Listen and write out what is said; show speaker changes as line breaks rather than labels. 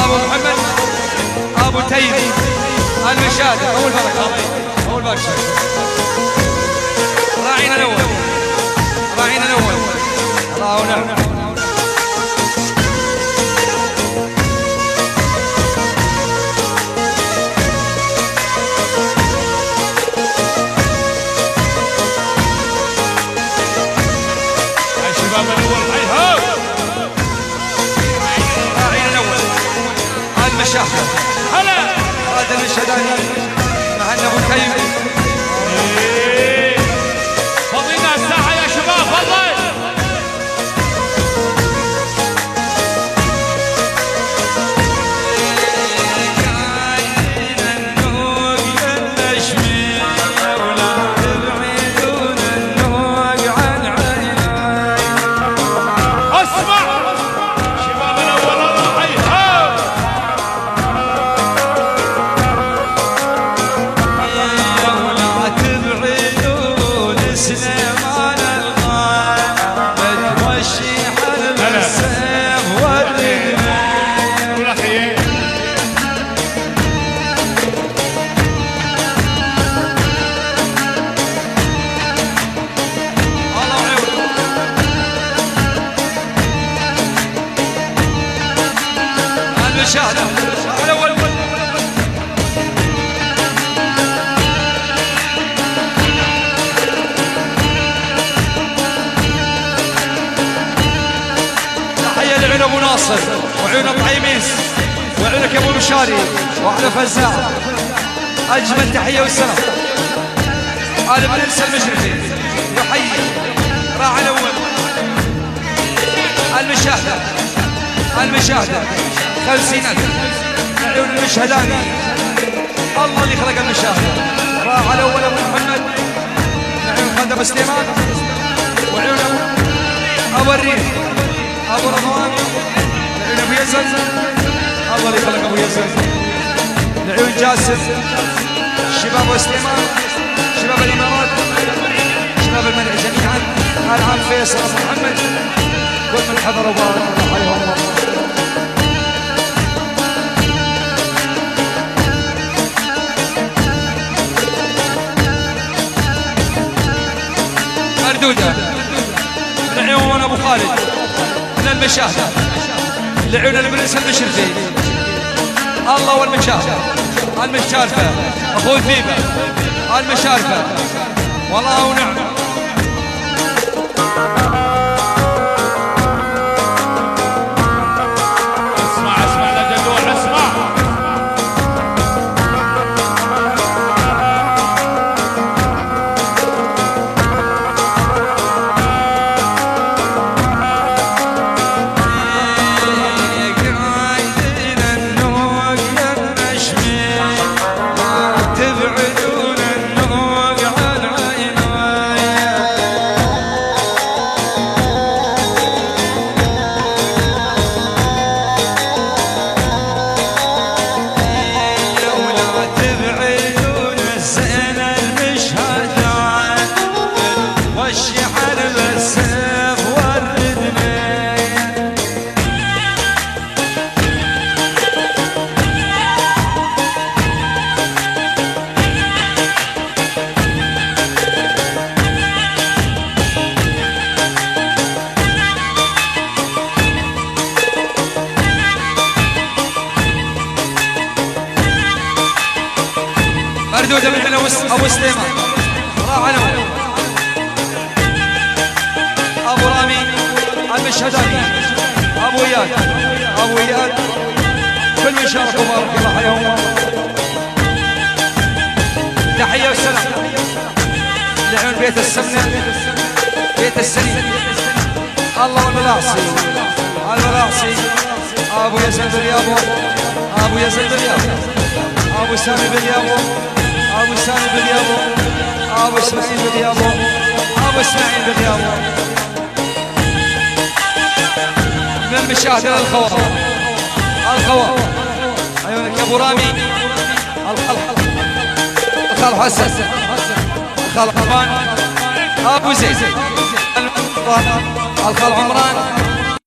ابو محمد ابو تيم المشاهد اول بركه اول بركه راعينا الاول راعينا الاول الله ونعم المشاهد هلا هذا المشهداني مهنا ابو تيم
فضينا الساحه يا شباب فضل
المشاهد الاول تحيه لعين ابو ناصر وعيون ابو عيميس وعيونك يا ابو مشاري وعلى فزاع اجمل تحيه والسلام ال برنس المشرفي يحيي راعي الاول المشاهده المشاهده 50,000 عيون المشهداني الله اللي خلق المشاهده راح الاول ابو محمد عيون خالد ابو سليمان وعيون ابو الريح ابو رضوان عيون ابو يزن الله اللي خلق ابو يزن عيون جاسم شباب ابو سليمان شباب الامارات شباب المنع جميعا العام فيصل ابو محمد كل من حضر وبارك الله عليهم مردودة لعيون ابو خالد من المشاهدة لعيون البرنس المشرفي الله والمشاهدة المشارفة اخوي ثيبة المشارفة والله ونعم مردودة من ابو سليمان راح له ابو رامي المشهداني ابو اياد كل من شاركوا بارك الله عليهم تحيه والسلام لعيون بيت السمنه بيت السليم الله والملاصي الملاصي ابو يزن باليابو ابو يزن باليابو ابو سامي باليابو ابو سامي باليابو ابو اسماعيل باليابو ابو اسماعيل باليابو من المشاهدة الخوار عيونك يا ابو رامي الخال حسن الخال عمران ابو زيد الخال عمران